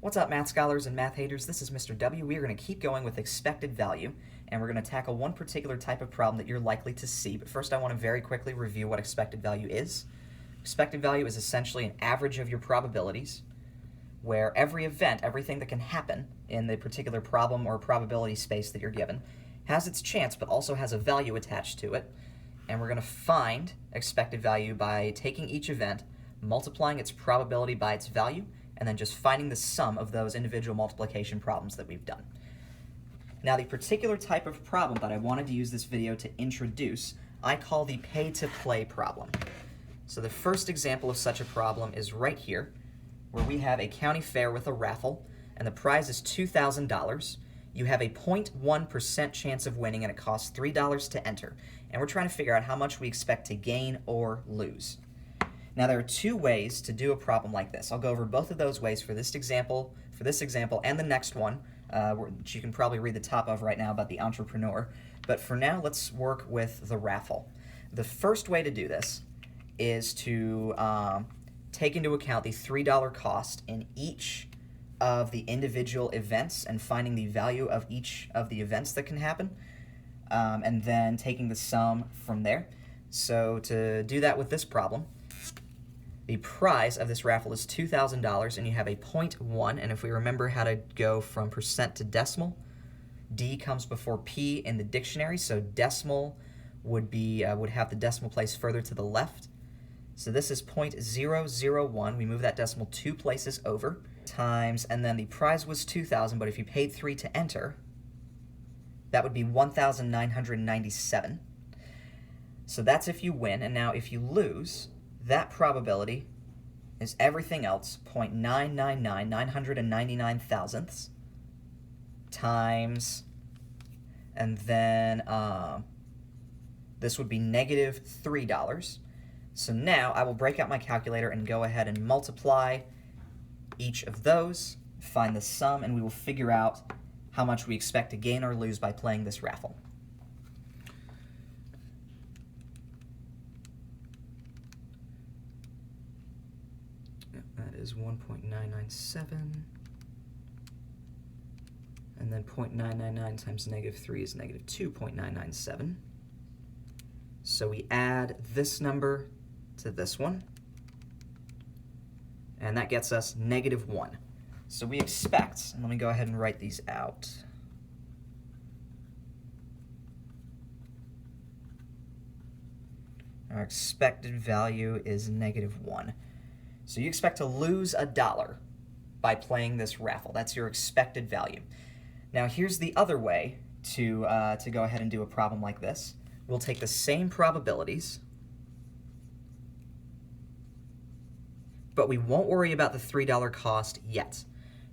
What's up, math scholars and math haters? This is Mr. W. We are going to keep going with expected value, and we're going to tackle one particular type of problem that you're likely to see. But first, I want to very quickly review what expected value is. Expected value is essentially an average of your probabilities, where every event, everything that can happen in the particular problem or probability space that you're given, has its chance but also has a value attached to it. And we're going to find expected value by taking each event, multiplying its probability by its value, and then just finding the sum of those individual multiplication problems that we've done. Now, the particular type of problem that I wanted to use this video to introduce, I call the pay-to-play problem. So the first example of such a problem is right here, where we have a county fair with a raffle, and the prize is $2,000. You have a 0.1% chance of winning, and it costs $3 to enter. And we're trying to figure out how much we expect to gain or lose. Now, there are two ways to do a problem like this. I'll go over both of those ways for this example, and the next one, which you can probably read the top of right now about the entrepreneur. But for now, let's work with the raffle. The first way to do this is to take into account the $3 cost in each of the individual events and finding the value of each of the events that can happen, and then taking the sum from there. So to do that with this problem, the prize of this raffle is $2,000, and you have a 0.1, and if we remember how to go from percent to decimal, D comes before P in the dictionary, so decimal would have the decimal place further to the left. So this is 0.001. We move that decimal 2 places over, times, and then the prize was 2,000, but if you paid 3 to enter, that would be 1,997. So that's if you win, and now if you lose, that probability is everything else, 0.999 thousandths, times, and then this would be negative $3. So now I will break out my calculator and go ahead and multiply each of those, find the sum, and we will figure out how much we expect to gain or lose by playing this raffle. That is 1.997, and then 0.999 times negative 3 is negative 2.997. So we add this number to this one, and that gets us negative 1. So we expect, and let me go ahead and write these out. Our expected value is negative 1. So you expect to lose $1 by playing this raffle. That's your expected value. Now here's the other way to go ahead and do a problem like this. We'll take the same probabilities, but we won't worry about the $3 cost yet.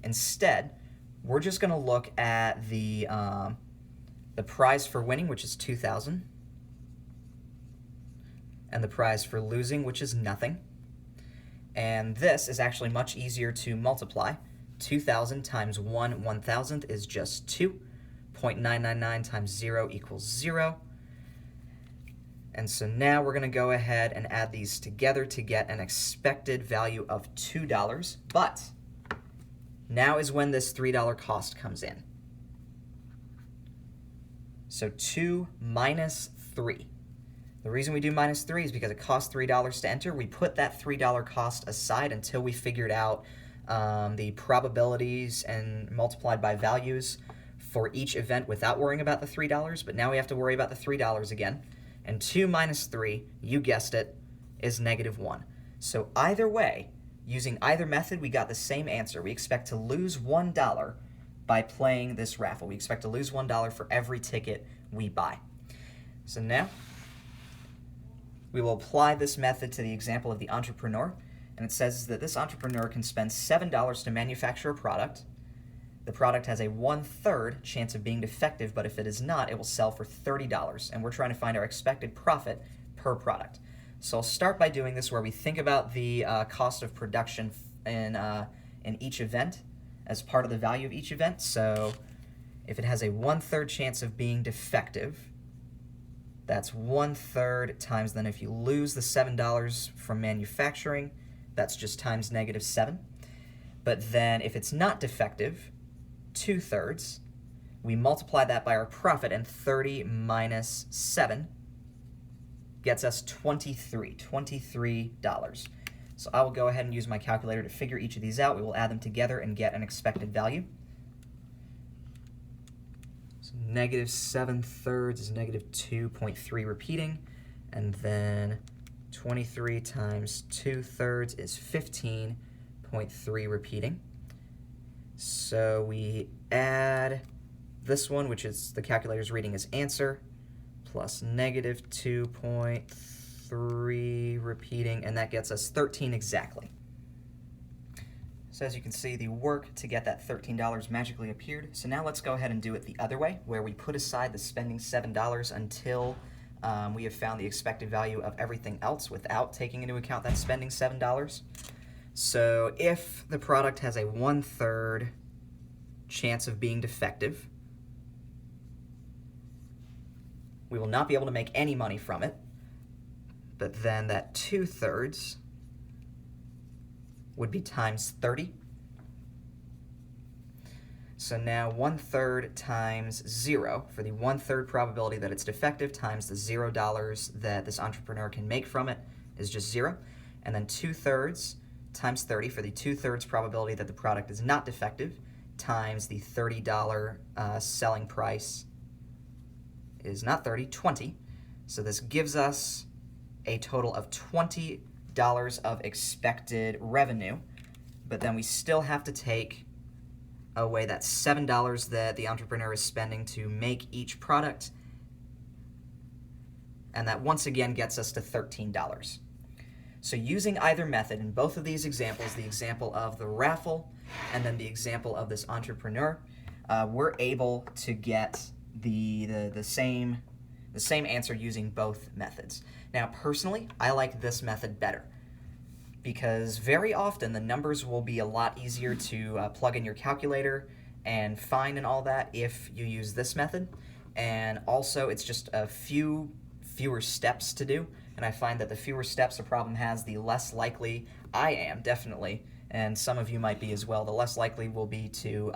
Instead, we're just going to look at the prize for winning, which is $2,000, and the prize for losing, which is nothing. And this is actually much easier to multiply. 2,000 times 1/1000th is just 2. 0.999 times 0 equals 0. And so now we're going to go ahead and add these together to get an expected value of $2. But now is when this $3 cost comes in. So 2 minus 3. The reason we do minus 3 is because it costs $3 to enter. We put that $3 cost aside until we figured out the probabilities and multiplied by values for each event without worrying about the $3, but now we have to worry about the $3 again. And 2 minus 3, you guessed it, is negative 1. So either way, using either method, we got the same answer. We expect to lose $1 by playing this raffle. We expect to lose $1 for every ticket we buy. So now we will apply this method to the example of the entrepreneur, and it says that this entrepreneur can spend $7 to manufacture a product. The product has a 1/3 chance of being defective, but if it is not, it will sell for $30, and we're trying to find our expected profit per product. So I'll start by doing this where we think about the cost of production in each event as part of the value of each event. So if it has a 1/3 chance of being defective, that's 1/3 times, then if you lose the $7 from manufacturing, that's just times negative 7. But then if it's not defective, 2/3, we multiply that by our profit, and 30 minus 7 gets us $23. So I will go ahead and use my calculator to figure each of these out. We will add them together and get an expected value. So -7/3 is -2.3 repeating, and then 23 times 2/3 is 15.3 repeating. So we add this one, which is the calculator's reading as answer, plus -2.3 repeating, and that gets us 13 exactly. So as you can see, the work to get that $13 magically appeared. So now let's go ahead and do it the other way, where we put aside the spending $7 until we have found the expected value of everything else without taking into account that spending $7. So if the product has a 1/3 chance of being defective, we will not be able to make any money from it. But then that 2/3 would be times 30. So now 1/3 times 0 for the 1/3 probability that it's defective times the $0 that this entrepreneur can make from it is just 0. And then 2/3 times 30 for the 2/3 probability that the product is not defective times the $30 selling price is not 30, 20. So this gives us a total of $20 of expected revenue, but then we still have to take away that $7 that the entrepreneur is spending to make each product, and that once again gets us to $13. So using either method in both of these examples, the example of the raffle and then the example of this entrepreneur, we're able to get the same answer using both methods. Now, personally, I like this method better because very often the numbers will be a lot easier to plug in your calculator and find and all that if you use this method. And also, it's just a fewer steps to do. And I find that the fewer steps a problem has, the less likely I am, definitely, and some of you might be as well, the less likely will be to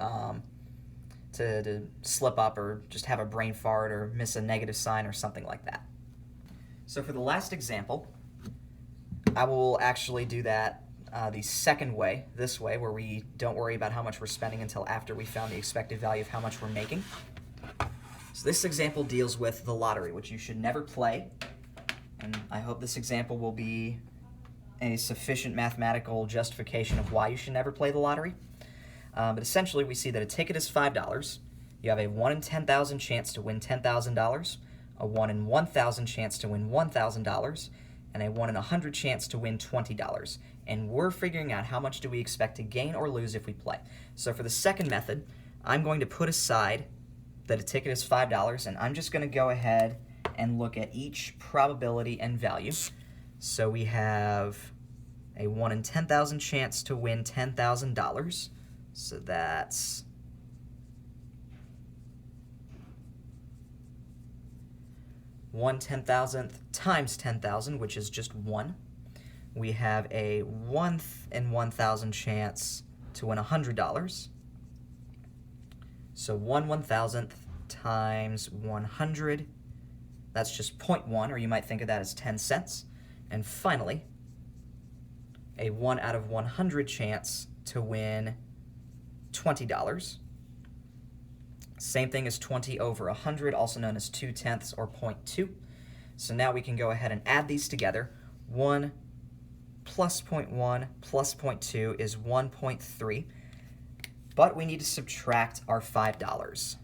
slip up or just have a brain fart or miss a negative sign or something like that. So for the last example, I will actually do that the second way, this way, where we don't worry about how much we're spending until after we found the expected value of how much we're making. So this example deals with the lottery, which you should never play, and I hope this example will be a sufficient mathematical justification of why you should never play the lottery. But essentially, we see that a ticket is $5. You have a 1 in 10,000 chance to win $10,000, a 1 in 1,000 chance to win $1,000, and a 1 in 100 chance to win $20. And we're figuring out how much do we expect to gain or lose if we play. So for the second method, I'm going to put aside that a ticket is $5, and I'm just going to go ahead and look at each probability and value. So we have a 1 in 10,000 chance to win $10,000. So that's 1/10,000th times 10,000, which is just 1. We have a 1 in 1,000 chance to win $100. So 1/1000th times 100, that's just 0.1, or you might think of that as 10 cents. And finally, a 1 out of 100 chance to win $20. Same thing as 20 over 100, also known as 2/10 or 0.2. So now we can go ahead and add these together. 1 plus 0.1 plus 0.2 is 1.3. But we need to subtract our $5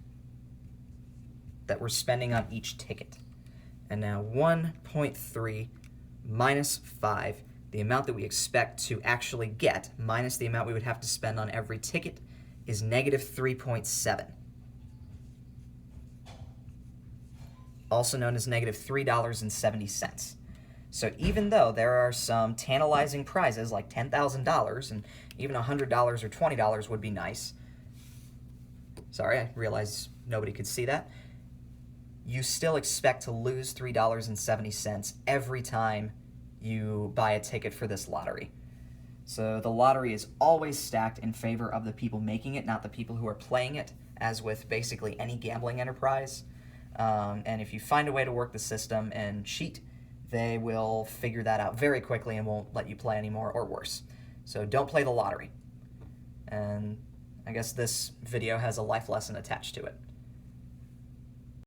that we're spending on each ticket. And now 1.3 minus 5, the amount that we expect to actually get, minus the amount we would have to spend on every ticket, is -3.7. Also known as -$3.70. So even though there are some tantalizing prizes like $10,000 and even $100 or $20 would be nice, sorry, I realize nobody could see that, you still expect to lose $3.70 every time you buy a ticket for this lottery. So the lottery is always stacked in favor of the people making it, not the people who are playing it, as with basically any gambling enterprise. And if you find a way to work the system and cheat, they will figure that out very quickly and won't let you play anymore, or worse. So don't play the lottery. And I guess this video has a life lesson attached to it.